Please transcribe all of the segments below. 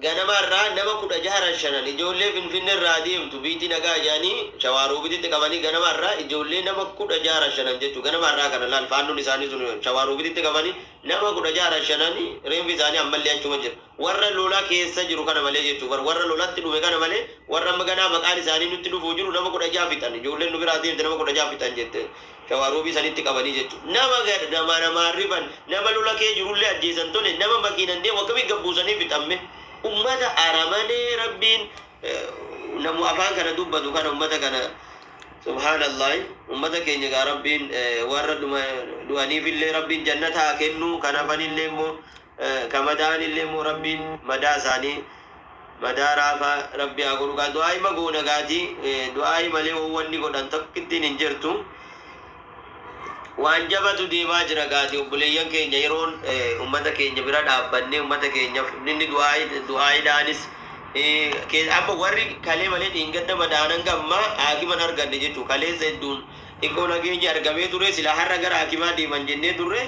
ganama irraa nama 16 ijoollee Finfinnee irraa deemtu biitii nagaa jaanii shawaaruu bititti qabanii ganama irraa ijoollee nama 16 jechuudha ganama irraa kana laal faanduun isaanii sun shawaaruu bititti qabanii nama 16 reemfi isaanii ammallee achuma jira warra lola keessa jiru kana malee jechuudha warra lolatti dhume kana malee warra maganaa maqaan isaanii nutti dhufuu jiru nama 16 fixan ijoolleen nu biraa deemte nama 16 fixan jette shawaaruu bisanitti qabanii jechuudha nama riban nama lola kee jirullee ajjeesan tole nama makiinan deemu akkamii gabbuusanii fixamme ummata aramane rabbin namu afaan kana dubbatu kana ummata kana subhanallah ummata keenya ga rabbin warra du'anii fille rabbin jannata kennu kana fanille mo kamadan ille mo rabbin madasani madarafa rabbi aguru ga du'ai magona gati du'ai male wanni godan takkittin injertu waan jabatu deemaa jira gaati obboleeyyan keenya yeroon ummata keenya bira dhaabbanne ummata keenya inni du'aayi daanis amma warri kalee malee dhiingadda madaanan gamma haakiman arganne jechuu kalee sedduun ikkoo nageenya argamee ture sila har'a gara haakimaa deeman jennee turre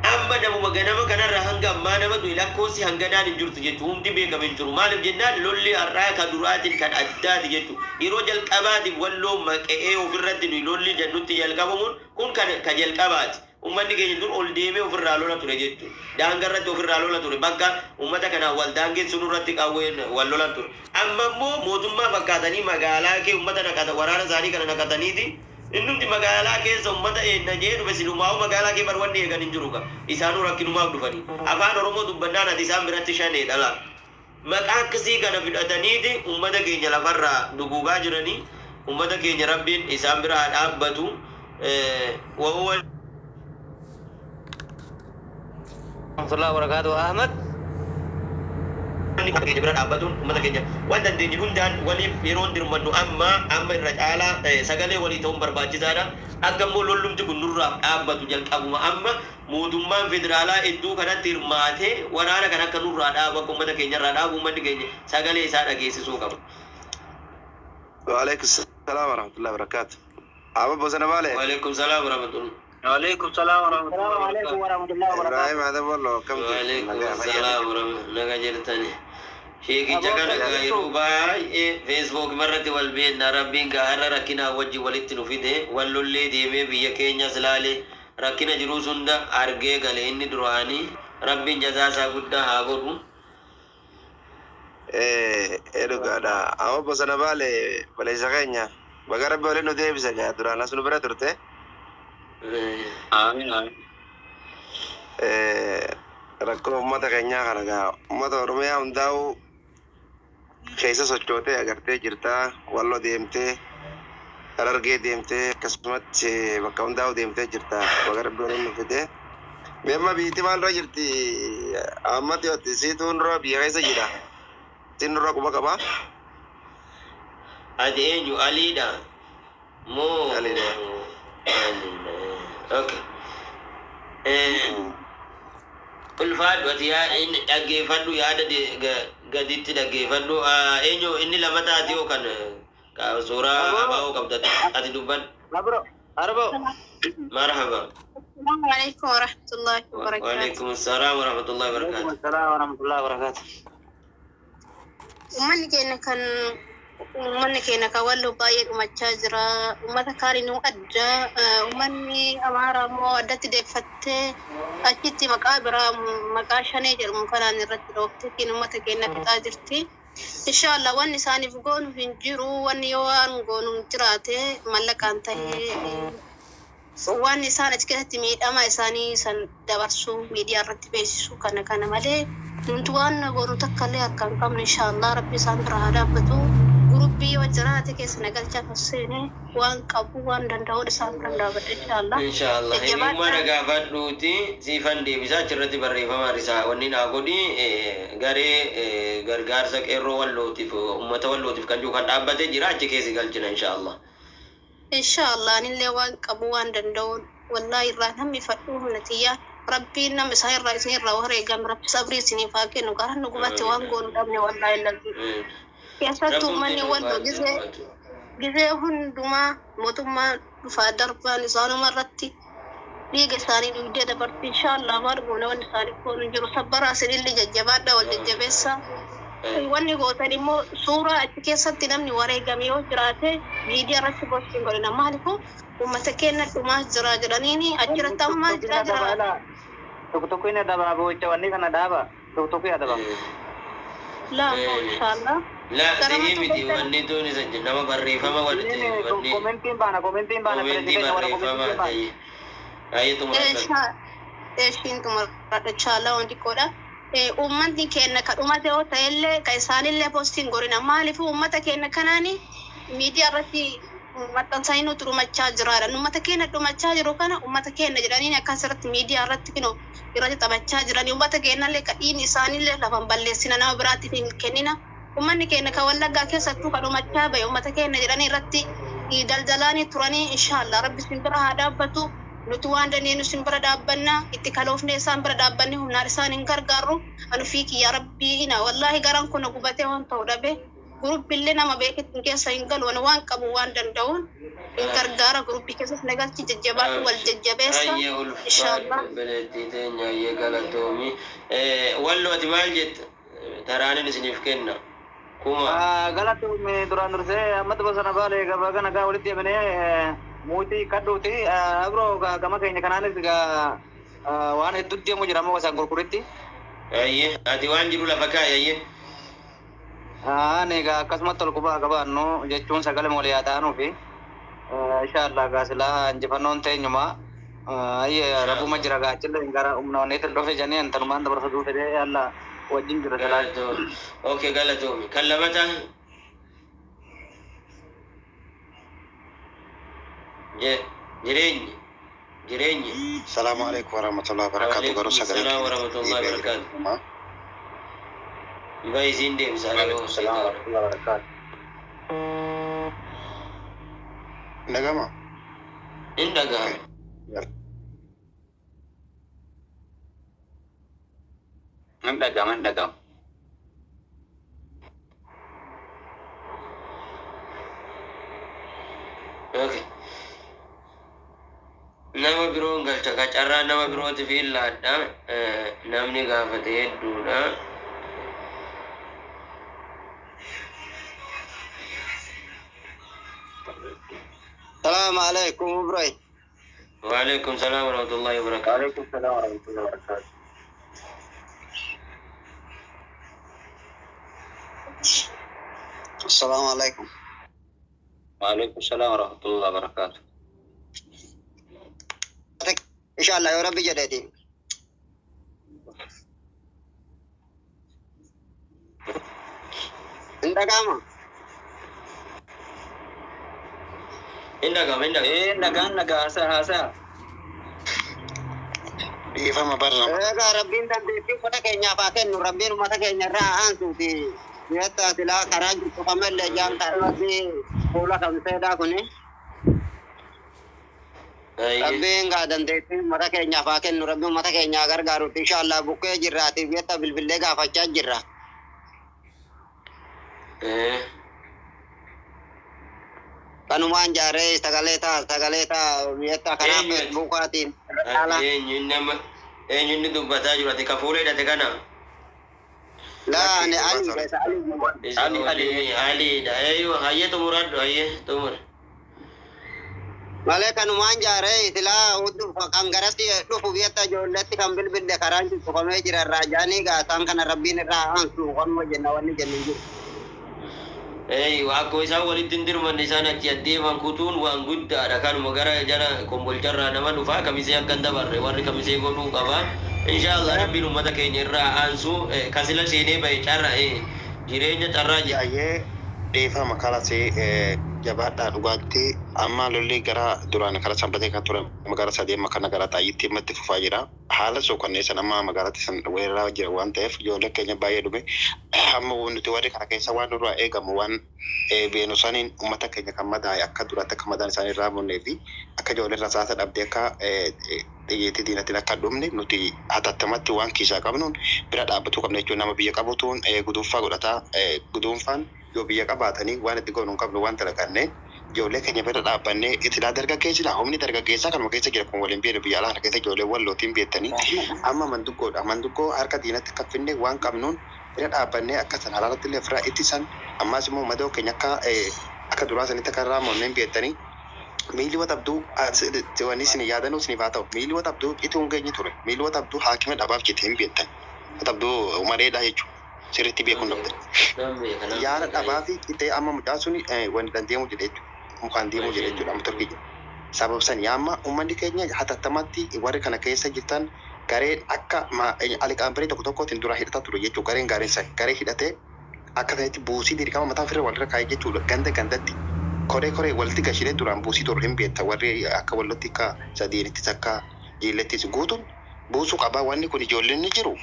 amma namuma ganama kanarra hanga ammaa nama du'i lakkoofsi hanganaan hin jirtu jechuu hundi beekame hin jiru maaliif jennaan lolli har'aa ka duraatiin kan addaati jechuu yeroo jalqabaatiif walloo maqe'ee ofirratti nuyi lolli jannutti jalqabamuun kun ka jalqabaati ummanni keenya dur ol deemee ofirraa lola ture jechuu daangarratti ofirraa lola ture bakka ummata kanaa wal daangeessuun irratti qawween wal lolan ture amma immoo mootummaa fakkaatanii magaalaa kee ummata naqata waraana isaanii kana naqataniiti innumti magaalaa keessa ummata eenna jee dhufe silumaa'u magaalaa kee barwanni eegan hin jiru ka isaanuu rakkinumaaf dhufanii afaan oromoo dubbannaan ati isaan biratti shanee dhala maqaa akkasii kana fidhataniiti ummata keenya lafarraa duguugaa jiranii ummata keenya rabbiin isaan biraa dhaabbatu wahuwa warahmatullahi wabarakatuh Ahmad keenya bira dhaabbatuun ummata keenya waan dandeenye hundaan waliif yeroon dirmannu amma irra caalaa sagalee walii ta'uun barbaachisaadha akka immoo lollumti kun nurraa dhaabbatu jalqabuma amma mootummaan federaalaa iddoo kanatti hirmaatee waraana kan akka nurraa dhaabu akka ummata keenya irraa dhaabu ummanni keenya sagalee isaa dhageessisuu qaba. Waalaikum salaam warahmatullahi wabarakatuh. Aba bosana baale. Waalaikum salaam warahmatullahi. Waalaikum salaam warahmatullahi wabarakatuh. Ibrahim ada bollo kam. Waalaikum salaam warahmatullahi naga jirtani. Sheekhi jagana yeroo baay'ee Facebook irratti wal beekna rabbiin gaara rakkina wajji walitti nu fide wallollee deemee biyya keenyas ilaale rakkina jiruu hunda argee galee inni duraanii rabbiin jazaa isaa guddaa haa godhu. Dhugaadha. Amma bosona baale baleessa keenya baga rabbi waliin nu deebisa gaa duraan as nu bira turte. Amiin amiin. Rakkoo uummata keenyaa kana gaa uummata Oromiyaa hundaa'u keessa sochootee agartee jirtaa walloo deemtee Harargee deemtee akkasumatti bakka hundaa'u deemtee jirtaa baga rabbi waliin nu fide. Meemma biitti maalirra jirti ammatti yooti siituun dura biyya keessa jira. Siin dura quba qabaa? Ati eenyu Aliidha moo? Aliidha. Okay. Ulfaadhu ati inni dhaggeeffadhu yaada gaditti dhaggeeffadhu eenyu inni lama taati yookaan suuraa abaa'oo qabdatu ati dubban. Arbo. Marhaba. Assalamu alaikum warahmatullahi wabarakatuh. Waalaikum salaam warahmatullahi wabarakatuh. Assalamu warahmatullahi wabarakatuh. Uummanni keenya kan walloo baay'ee dhumachaa jira. Uummata kaaniin adda uummanni Amaaraa immoo addatti deeffattee achitti maqaa biraa maqaa shanee jedhamu kanaan irratti dhoofteetiin uummata keenya fixaa jirti. Inshallah wanni isaaniif goonu hin jiru. Wanni yoo waan goonu jiraate mallaqaan ta'ee waan isaan achi keessatti miidhama isaanii san dabarsuu miidiyaa irratti beeksisuu kana malee nuti waan goonu takka illee akka hin qabne inshallah rabbi isaan biraa haa dhaabbatu. Gurubbii wajjiraate keessa nagalchaa fasseenee waan qabu waan danda'u isaan danda'abadha inshallah. Inshallah inni mana gaafadhuuti siifan deebisaa achirratti barreeffama isaa wanni naa godhi garee gargaarsa qeerroo wallootiif uummata wallootiif kan jiru kan dhaabbatee jira achi keessi galchina inshallah. Inshallah anillee waan qabu waan danda'u wallahi irraa namni fadhuu humnatiyyaa rabbiin nama isaa irraa isin irraa wareegam rabbi sabrii isiniif haa kennu gara nu gubatti waan goonu dhabne wallahi lalli. Keessattuu uummanni walloo gizee hundumaa mootummaa dhufaa darbaan isaanuma irratti dhiiga isaanii dhugdee dabarti inshaallah margoona wanni isaanii koonu jiru sabbaraa isinillee jajjabaadha wal jajjabeessa. Wanni gootan immoo suuraa achi keessatti namni wareegame yoo jiraate miidiyaa irratti postiin godhina maaliifuu uummata keenya dhumaa jira jedhaniini achirratti ammaa jira. Tokko inni adaba bocha wanni kana daba. Tokko adaba. Laa inshaallah. La sihii miti wanni tuuni sanji nama barreeffama wanti wanni Komentiin baana barreeffama ta'e. Ayyaatu muraasa. Eeshiin tumarradha inshaallah wanti godha. Uummanni keenya ka dhumate yoo ta'ellee ka isaanillee postiin godhina maaliifuu uummata keenya kanaani miidiyaa irratti maxxansanii nuti dhumachaa jiraadha. Uummata keenya dhumachaa jiru kana uummata keenya jedhanii akkasirratti miidiyaa irratti irratti taphachaa jiranii uummata keenyallee ka dhiigni isaanillee lafan balleessina nama biraatiif hin kennina. Uummanni keenya ka wallaggaa keessattuu ka dhumachaa bahe uummata keenya jedhanii irratti daldalaanii turanii inshaallah rabbi isin bira haa dhaabbatu. Nuti waan dandeenu isin bira dhaabbanna itti kaloofne isaan bira dhaabbanne humnaan isaan hin gargaarru anu fiiki yaa rabbii ina wallahi garan kun gubatee waan ta'u dhabe gurubbillee nama beekitti keessa hin galu waan qabu waan danda'uun hin gargaara gurubbii keessas nagalchi jajjabaatu wal jajjabeessa inshaallah. Beleetti teenya ayyee galatoomi. Wallo ati maal jette taraanin isiniif kenna. Kuma. Galatoomi duraan dursee ammata bosona baalee gabaa kana gaa walitti deemnee Muti kaduti bro gama keenya kanaanis waan hedduutti deemu jira moo isaan gurguritti. Ayyee ati waan jiru lafa kaa'e ayyee. Ani akkasumatti ol qubaa qabaannu jechuun sagalee mooliyaa ta'anuufi inshaallah silaa injifannoon teenyuma ayyee rabbuma jira gaachillee gara humna wanneetiin dhufe jennee antanumaan dabarsa duute yalla wajjin jira silaa. Okay galatoomi kan lamata. Jireenyi. Assalamualaikum warahmatullahi wabarakatuh. Baru sagale. Assalamualaikum warahmatullahi wabarakatuh. Baik izin deh misalnya. Assalamualaikum warahmatullahi wabarakatuh. Nagama. Indaga. Mendagang. Okay. Nama biroon galcha qacarraa nama birootiif illaadha. Namni gaafate hedduudha. Assalamualaikum bro. Waalaikumsalam warahmatullahi wabarakatuh. Waalaikumsalam warahmatullahi wabarakatuh. Assalamualaikum. Waalaikumsalam warahmatullahi wabarakatuh. Insyaallah ya Rabbi jadati. Indagama. Indaga hasa. Ifama barra. Rabbiin dandeettii ummata keenyaaf haa kennu. Rabbiin ummata keenya irraa aansuuti. Mi'atta silaa karaa jirtu kamallee jaamtaa rabbii fuula kamseedhaa kuni. Rabbiin gaa dandeettii ummata keenyaaf haa kennu. Rabbiin ummata keenyaa gargaaruuti. Inshaallah bukkee jirraati. Mi'atta bilbilee gaafachaa jirra. Kanumaan jaaree sagalee ta'a mi'atta karaa Facebookaatiin. Eenyuun dubbataa jiru ati ka fuula hidhate kana. Laa ani Ali. Hayyee xumuradhu hayyee xumur. Malee kanumaan jaaree silaa kan garatti dhufu biyyatti ijoolleetti kan bilbille karaan cufamee jira irraa jaanii gaasaan kana rabbiin irraa aansu wanuma jenna wanni jennu jiru. Akkuma isaan walitti hin dirmanne isaan achi adeeman kutuun waan guddaadha. Kanuma gara jara kombolcharraa nama dhufaa kamisee akka hin dabarre warri kamisee godhuu qaba. Inshaallah rabbiin uummata keenya irraa aansu kasila seenee bahe carra jireenya carraa Ayyee deefama kalasee jabaadhaa dhugaatti amma lolli gara duraan kara sanbatee kan ture magaalaa sadeema kana gara xaayyitti himmatti fufaa jira. Haala suukanneessan amma magaalaatti san weeraraa jira waan ta'eef ijoollee keenya baay'ee dhume amma nuti warri kana keessa waan nurraa eegamu waan beenu saniin uummata keenya kan madaa'e akka duraatti akka madaan isaanii irraa munnee fi akka ijoollee rasaasa dhabdee akka xiyyeetti diinattiin akka dhumne nuti hatattamatti waan kiisaa qabnuun bira dhaabbatuu qabna jechuun nama biyya qabutuun guduunfaa godhataa guduunfaan yoo biyya qabaatanii waan itti goonu hin qabnu waan talaqanne ijoollee keenya bira dhaabbannee itti dargaggeessidha. Humni dargaggeessaa kanuma keessa jira kun waliin beenu biyya alaa kana keessa ijoollee wallootiin beektanii amma manduggoodha. Manduggoo harka diinatti kan finne waan qabnuun bira dhaabbannee akka sana alaalatti illee ofirraa ittisan ammas immoo madoo keenya akka duraa sanitti akka irraa moonneen beektanii miilli watabduu wanni isin yaadanuu isiniif haa ta'u miilli watabduu ituun geenye ture miilli watabduu haakima dhabaaf jettee hin beektan watabduu mareedhaa jechuudha. Sirriitti beekuun dhabde. Yaada dhabaa fi qixxee amma mucaa suni wanti dandeemu jedhee mukaan deemu jedhee jechuudha amma turkii jira. Sababa san yaamma uummanni keenya hatattamatti warri kana keessa jirtan gareen akka aliqaambaree tokko tokkootiin dura hidhataa ture jechuudha. Gareen gaariin isaa garee hidhatee akka sanatti buusii dirqama mataa ofirra walirra kaa'ee jechuudha. Gandatti koree walitti gashilee duraan buusii turre hin beekta warri akka walitti akka sadiinittis akka jiillettis guutuun buusuu qabaa wanni kun ijoolleen ni jiru.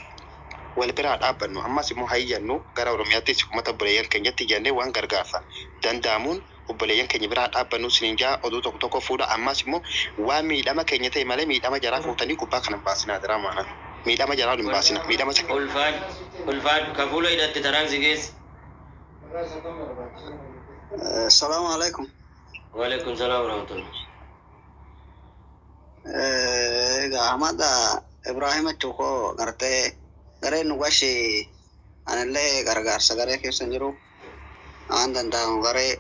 Wal biraa dhaabbannu ammas immoo hayyannu gara Oromiyaattis uummata obboleeyyan keenyatti jennee waan gargaarsa danda'amuun obboleeyyan keenya biraa dhaabbannu isiniin jaa oduu tokko tokko fuudha ammas immoo waan miidhama keenya ta'e malee miidhama jaraa fuutanii gubbaa kana hin baasinaa jira maana miidhama jaraa hin baasina miidhama isa ulfaadhu ka fuula hidhatte taraan si geesse. Assalamu alaikum. Wa alaikum salaam wa rahmatullah. Ahmad Ibrahim Chuko gartee garee nu gashi anillee gargaarsa garee keessa jiru waan danda'amu garee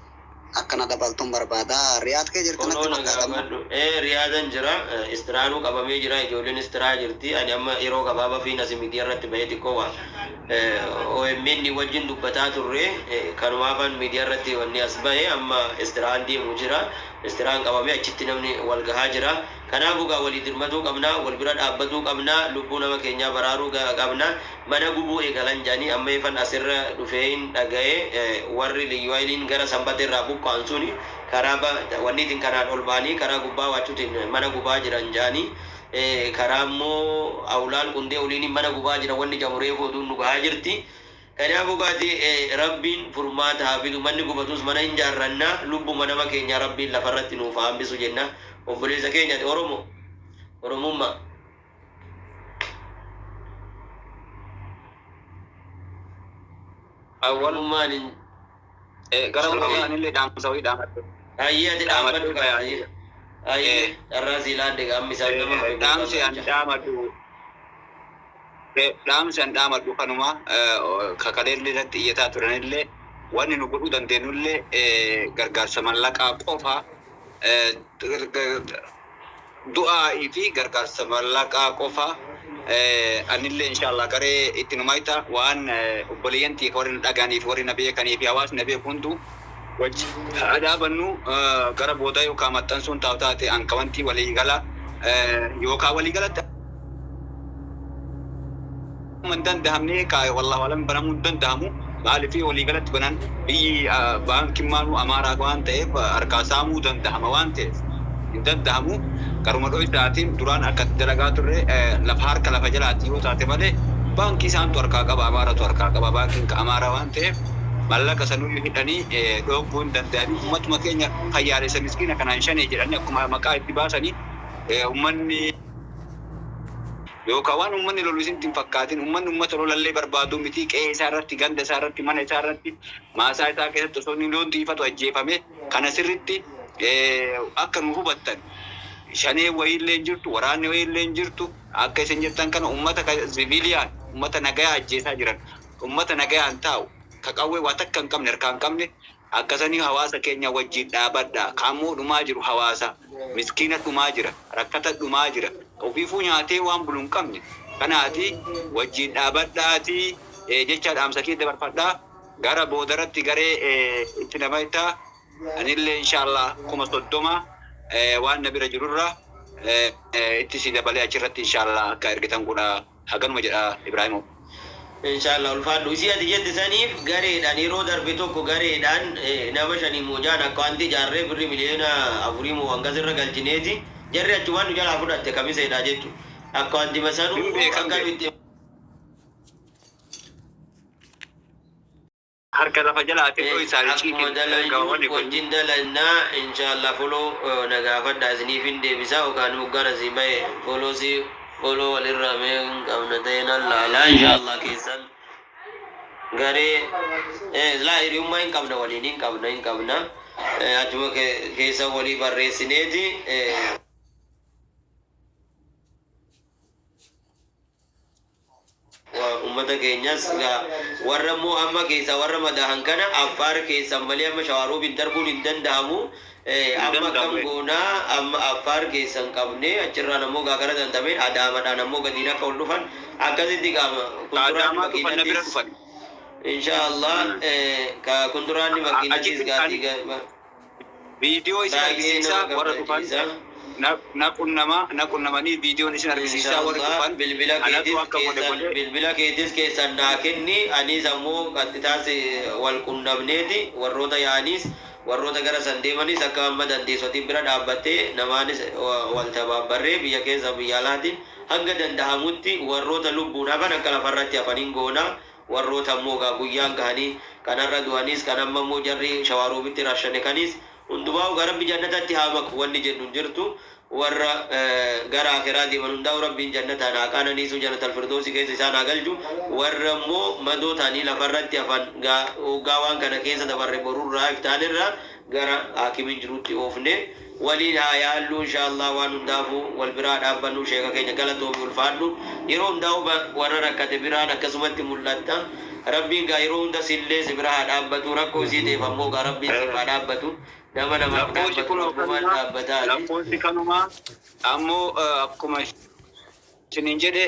akkana dabaltuun barbaada. Riyaad kee jirti natti fakkaatamu. Riyaadan jira istiraanuu qabamee jira ijoolleen istiraa jirti ani amma yeroo gabaabaa fi nasi miidiyaa irratti bahee xiqqoo waan OMN wajjin dubbataa turre kanumaafan miidiyaa irratti wanni as bahee amma istiraan deemu jira istiraan qabamee achitti namni wal gahaa jira. Kanaafuu gaa walii dirmatuu qabna wal bira dhaabbatuu qabna lubbuu nama keenyaa baraaruu qabna mana gubuu eegalan jedhanii amma ifan asirra dhufeen dhaga'ee warri liyyuwaayiliin gara sanbatee irraa buqqaan suni karaa wanniitiin kanaan ol ba'anii karaa gubbaa waachuutiin mana gubaa jiran jedhanii karaa immoo awulaan qundee uliin mana gubaa jira wanni jamuree footuun nu gahaa jirti. Kanaafuu gaati rabbiin furmaata haa fidu manni gubatus mana hin jaarranna lubbuma nama keenyaa rabbiin lafarratti nuuf haa hambisu jenna. Obboleessa keenyati Oromummaa. Awwalummaan Gara Oromiyaanillee dhaamsa wayii dhaamadhu. Ayyee ati dhaamadhu qaba. Ayyee irraa siilaan deegaa misaan nama Dhaamsi an dhaamadhu. Dhaamsi an dhaamadhu kanuma kakaleellee irratti iyyataa turanillee wanni nu godhuu dandeenyullee gargaarsa mallaqaa qofa du'aa fi gargaarsa mallaqaa qofa anillee inshallah garee itti numayta waan obboleeyyantii warri dhagaaniif warri na beekanii fi hawaasni na beeku hundu wajji dhaabannu gara booda yookaan maxxansuun taate anka wanti waliigala yookaan waliigalatti man dandahamne ka wallahi walam banamu dandahamu maali fi waliigalatti banan biyyi baankiin maanu amaaraa waan ta'eef harkaa saamuu dandahama waan ta'eef dandahamu garuma dhooy taatiin duraan akka dalagaa turre lafa harka lafa jalaatti yoo taate malee baankii isaantu harkaa qaba amaaratu harkaa qaba baankiin ka amaaraa waan ta'eef mallaqa sanuyyuu hidhanii dhoogguun danda'anii ummatuma keenya fayyaalessa miskiina kanaan shanee jedhanii akkuma maqaa itti baasanii ummanni yookaan waan ummanni lolu isinti hin fakkaatin ummanni ummata lolallee barbaadu miti qe'ee isaa irratti ganda isaa irratti mana isaa irratti maasaa isaa keessatti osoo inni loon tiifatu ajjeefame kana sirritti akka nu hubattan shanee wayiillee hin jirtu waraanni wayiillee hin jirtu akka isin jettan kana ummata siviiliyaan ummata nagayaa ajjeesaa jiran ummata nagayaan taa'u ka qawwee waa takka hin qabne harkaa hin qabne akkasanii hawaasa keenya wajjin dhaabadha kaammoo dhumaa jiru hawaasa miskiina dhumaa jira rakkata dhumaa jira ofiifuu nyaatee waan bulu hin qabne kanaati wajjin dhaabadhaati jecha dhaamsa kee dabarfadhaa gara boodaratti garee itti namaytaa anillee inshallah 30 waan na bira jirurra itti si dabalee achirratti inshallah akka ergitan godha haganuma jedha Ibrahimo. Inshallah ulfaadhu isii ati jette saniif gareedhaan yeroo darbe tokko gareedhaan nama shanii muujaan akka wanti jaarree birri miliyoona 4 moo hanga sirra galchineeti jarri achumaan nu jalaa fudhatte kamiseedha jechuudha. Akka wanti masanuu akkamitti harka lafa jalaatti dhoo isaanii ciitiin wajjin dalannaa inshallah foloo nagaafadha isiniif hin deebisa yookaan hoggaan asii bahe foloo walirra mee hin qabna ta'een allaalaa inshallah keessan garee laa hiriyummaa hin qabna waliin hin qabna achuma keessa walii barreessineeti ummata keenyas warra immoo amma keessa warra madahan kana affaar keessa malee amma shawaruubiin darbuun hin danda'amu. Amma kam goonaa amma affaar keessa hin qabne achirraan ammoo gaagara dantameen adaamaadhaan ammoo gadiin akka ol dhufan akkasitti kunduraan makiinattis inshaallah kunduraan makiinattis gaatii viidiyoo isin argisiisaa warra dhufan naqunnamanii viidiyoon isin argisiisaa warra dhufan bilbila keetis keessan naa kenni anis ammoo qaxxitaas wal qunnamneeti warroota yaaniis warroota gara san deemanis akka amma dandeessotiin bira dhaabbattee namaanis wal tabaabbarree biyya keessa biyya alaatiin hanga danda'amutti warroota lubbuun hafan akka lafarratti hafaniin goonaa warroota ammoo guyyaan gahanii kanarra du'anis kan amma ammoo jarri shawaaruubitti rashane kanis hundumaa garabbi jannatatti haa maku wanni jedhu jirtu warra gara akhiraa deeman hundaa'u rabbiin jannataan haa qaananiisu jannatal firdoosi keessa isaan haa galchu warra immoo madoo ta'anii lafarratti hafan hoggaa waan kana keessa dabarre borurraa iftaanirraa gara haakimiin jirutti oofne waliin haa yaallu inshaallah waan hundaafu wal biraa dhaabbannu sheeka keenya galatoomi ulfaadhu yeroo hundaa'u warra rakkate biraan akkasumatti mul'atta rabbiin gaa yeroo hunda sillee si biraa haa dhaabbatu rakkoo isii deef ammoo gaa rabbiin si haa dhaabbatu nama namaaf dhaabbatu lakkoofsi kanumaa ammoo akkuma isiniin jedhe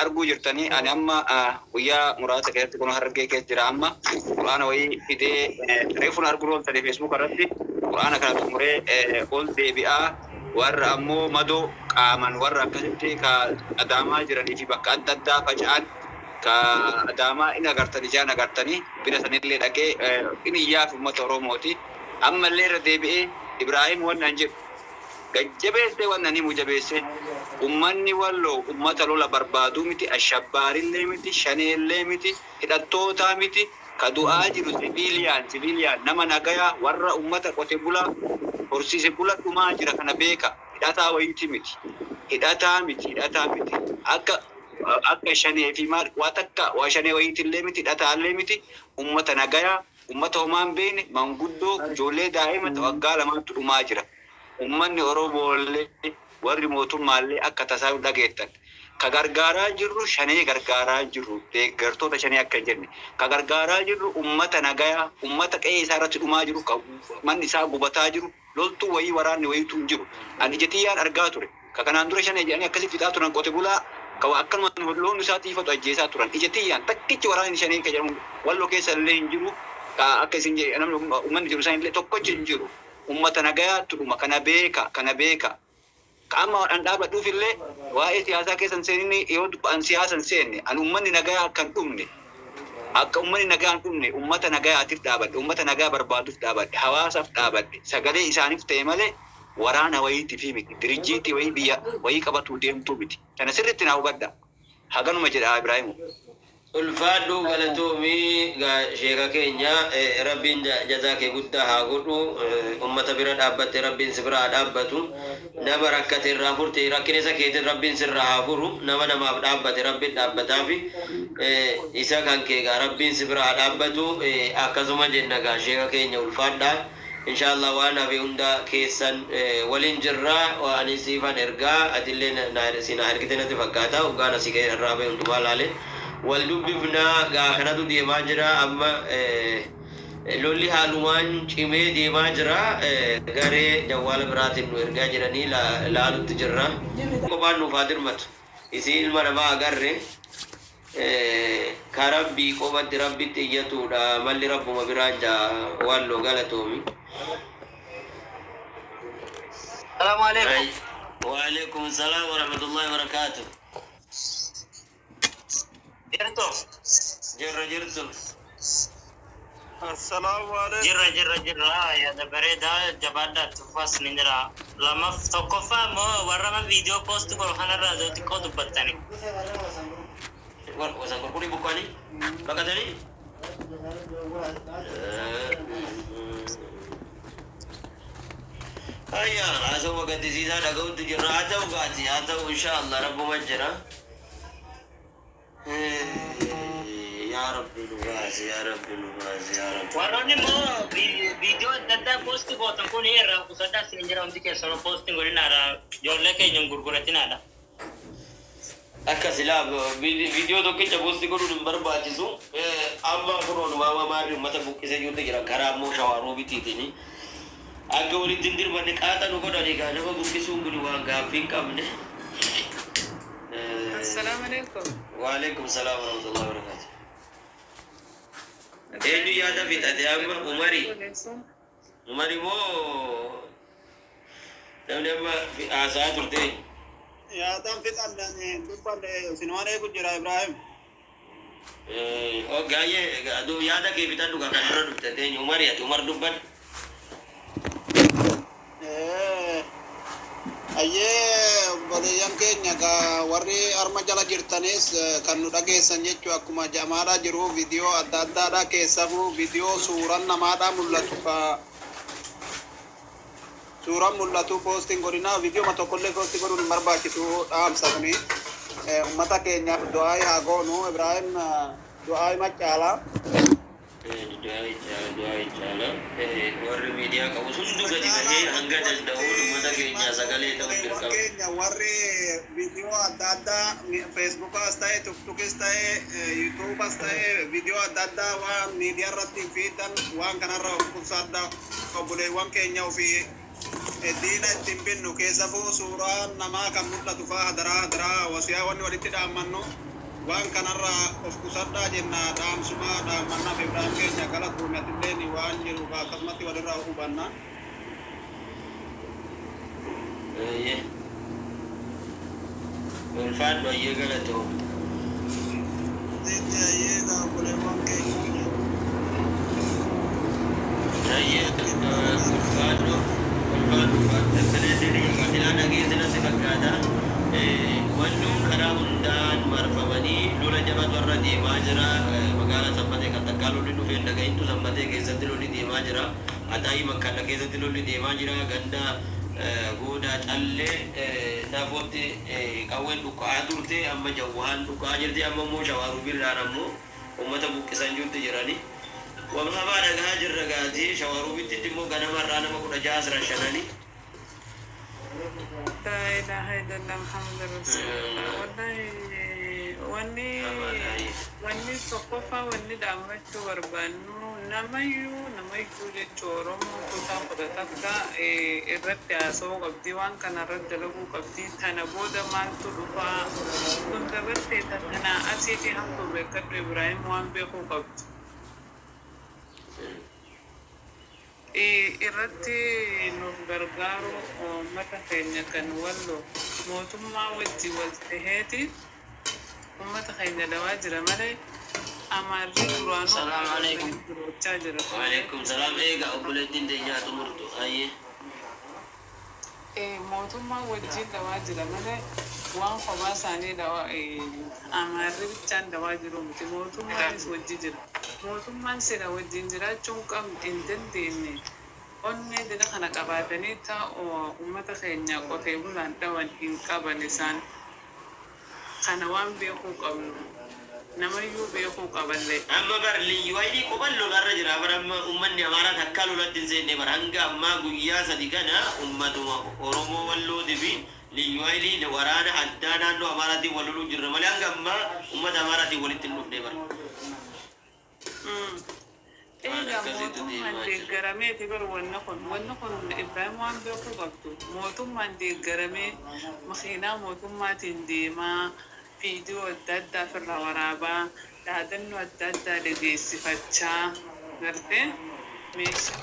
arguu jirtanii ani amma guyyaa muraasa keessatti kun hargee keessa jira amma quraana wayii fidee reefuun arguu rooltanii feesbuuk irratti quraana kana xumuree ol deebi'aa warra ammoo madoo qaaman warra akkasitti ka adaamaa jiranii fi bakka adda addaa faca'an ka adaamaa in agartanii ijaan agartanii bira sanillee dhaqee in iyyaaf uummata Oromooti ammallee irra deebi'ee Ibraahim wannan jedhu gajjabeessee wannan himu jabeessee ummanni walloo ummata lola barbaaduu miti ashabbaarillee miti shaneellee miti hidhattootaa miti ka du'aa jiru siviiliyaan nama nagayaa warra ummata qote bulaa horsiise bula dhumaa jira kana beeka hidhataa wayiiti miti hidhataa miti akka shanee fi maal waa shanee wayiitillee miti hidhataallee miti ummata nagayaa ummata homaan beene manguddoo ijoollee daa'ima waggaa lamaatti dhumaa jira ummanni Oromoolee warri mootummaallee akka tasaa dhageettan ka gargaaraa jirru shanee gargaaraa jirru deeggartoota shanee akka jenne ka gargaaraa jirru ummata nagayaa ummata qe'ee isaa irratti dhumaa jiru ka manni isaa gubataa jiru loltuu wayii waraanni wayiitu hin jiru ani jetiyyaan argaa ture ka kanaan dura shanee jedhanii akkasii fixaa turan qote bulaa ka akkanuma loon isaa tiifatu ajjeesaa turan ijetiyyaan takkichi waraanni shanee ka jedhamu walloo keessa illee hin jiru ka akka isin namni ummanni jiru isaan illee tokkochi hin jiru ummata nagayaatti dhuma kana beeka kama an dhaabadhuuf illee waa'ee siyaasaa keessan seeninni yoo dubba'an siyaasan seenne an ummanni nagayaa akkan dhumne akka ummanni nagaa hin dhumne ummata nagayaatiif dhaabadhe ummata nagaa barbaaduuf dhaabadhe hawaasaaf dhaabadhe sagalee isaaniif ta'e malee waraana wayiitii fi miti dirijjiitii wayii biyya wayii qabatuu deemtuu miti kana sirriitti naa hubadha haganuma jedha Ibraahimu ulfaadhu galatoomii sheeka keenya rabbiin jazaa kee guddaa haa godhu ummata bira dhaabbatte rabbiin si bira haa dhaabbatu nama rakkate irraa furte rakkina isa keetiin rabbiin sirraa haa furu nama namaaf dhaabbate rabbiin dhaabbataa fi isa kan kee gaa rabbiin si bira haa dhaabbatu akkasuma jenna gaa sheeka keenya ulfaadhaa inshallah waan hafe hunda keessan waliin jirraa waan siifan ergaa atillee na ergite natti fakkaata hoggaan asii kee irraa bahe hundumaa laale wal dubbifnaa gaa kanatu deemaa jira amma lolli haalumaan cimee deemaa jira garee jawwaala biraatiin nu ergaa jiranii laalutti jirra kophaan nuuf haa dirmatu isii ilma namaa agarre ka rabbii qofatti rabbitti iyyatuudha malli rabbuma biraan jaa walloo galatoomi Assalamu alaikum. Wa alaikum assalam wa rahmatullahi wa barakatuh. Jirtu. Assalamu alaikum. Jirra ya da bereda jabada tufas nindira lama tokkofa mo warama video post ko hanara zoti ko dubatani war ko sang ko bukani bakadani ayya aso magandi sisa daga utu jirra atau gaji atau insyaallah rabbu majra يا ربي نباس يا ربي نباس يا ربي warroonni immoo viidiyoo adda addaa poostii gootan kun irraa qusaddaa isin jira hundi keessanoo poostiin godhinaadha ijoollee keenya hin gurguratinaadha. akka silaa viidiyoo tokkicha poostii godhuun hin barbaachisu amma kunoon maama maarri ummata buqqisee jirtu jira karaa immoo shawaaroo bitiitini akka walitti hin dirbanne qaaxa nu godhanii gaa nama buqqisuun kun waan gaaffii hin qabne. السلام عليكم. وعليكم السلام ورحمة الله وبركاته. Eenyu yaada fixate amma Umari moo namni amma haasaa turte? Yaadaan fixannee dubbanne sinwaanee gujjira Ibrahim. Gaayyee aduu yaada kee fixadhu kan dura dubbatte eenyu Umari ati Umar dubban? Ayyee obboleeyyan keenya gaa warri arma jala jirtanis kan nu dhageessan jechuu akkuma jamaadhaa jiru viidiyoo adda addaadhaa keessafuu viidiyoo suuraan namaadhaa mul'atu suuraan mul'atu poostiin godhinaa viidiyoo tokkollee poostii godhuun hin barbaachisu dhaamsa kuni ummata keenyaaf du'aa haa goonu Ibrahim du'aa macaalaa. warri miidiyaa qabu hunduu gadi bahee hanga danda'uun uummata keenyaa sagalee ta'uu dirqama. Keenya warri viidiyoo adda addaa feesbuukaas ta'e tiktookis ta'e yuutuubas ta'e viidiyoo adda addaa waan miidiyaa irratti fiidan waan kanarra of qusadda obboleewwan keenya ofii diina ittiin binnu keessafuu suuraa namaa kan mul'atu fa'aa hadaraa wasiyaa wanni walitti dhaammannu. waan kanarra of qusaddaa jenna dhaamsumaa dhaamannaa fi Ibrahim keenya galatuun atilleen waan jiru akkasumatti walirraa hubanna. Ulfaadhu ayyee galatoo. Ayyee obboleewwan keenya. Ulfaadhu akkanaa dhageessina si fakkaata. Wannoon karaa hundaan marfamanii lola jabatu irra deemaa jira. Magaalaa Sambatee kan takkaa lolli dhufeen dhagahintu Sambatee keessatti lolli deemaa jira. Ataayii Makkaadha keessatti lolli deemaa jira. Ganda goodaa callee nafootti qawween dhukka'aa turte amma jawwaan dhukka'aa jirti amma immoo shawaaruu birraan ammoo uummata buqqisan jirti jirani. Wamhamaa dhagaa jirra gaati shawaaruu bittitti immoo ganamarraa nama 16 لا إله إلا الله محمد رسول الله wanni tokkoffaa wanni dhaammachuu barbaannu namayyuu jechuu Oromoo kutaa fudhatakka irratti haasa'uu qabdi waan kana irratti dalaguu qabdi tana booda maaltu dhufaa kun dabartee tana asiitii hamtu beekadhu Ibrahim waan beekuu qabdu. irratti nuuf gargaaru uummata keenya kan wallo mootummaa wajji wal taheeti uummata keenya dawaa jira malee amarri duraanuu gochaa jira. Waalaikum salaam eegaa obboleettiin teenyaa xumurtu ayyee. Mootummaa wajjin dawaa jira malee waan kophaa isaanii dawaa amarri bichaan dawaa jiru miti mootummaanis wajji jira. mootummaan sila wajjin jiraachuun hin dandeenye onnee dina kana qabaatanii uummata keenya qotee bulaan dhawan hin qaban isaan kana waan beekuu qabnu namayyuu beekuu qaballee. Amma bar liyyuu qoban lolarra jira bar amma uummanni amaaraa takka lolatti hin seenne bar hanga ammaa guyyaa sadi kana uummatuma Oromoo wallootii fi liyyuu waraana addaa naannoo amaaraatiin wal loluu jirra malee hanga ammaa uummata amaaraatiin walitti hin dhufne bar. mootummaan deeggarameeti bar wanna kun Ibrahim waan beekuu qabdu mootummaan deeggaramee makiinaa mootummaatiin deemaa viidiyoo adda addaa ofirraa waraabaa dhaadannoo adda addaa dhageessifachaa gartee meeshaa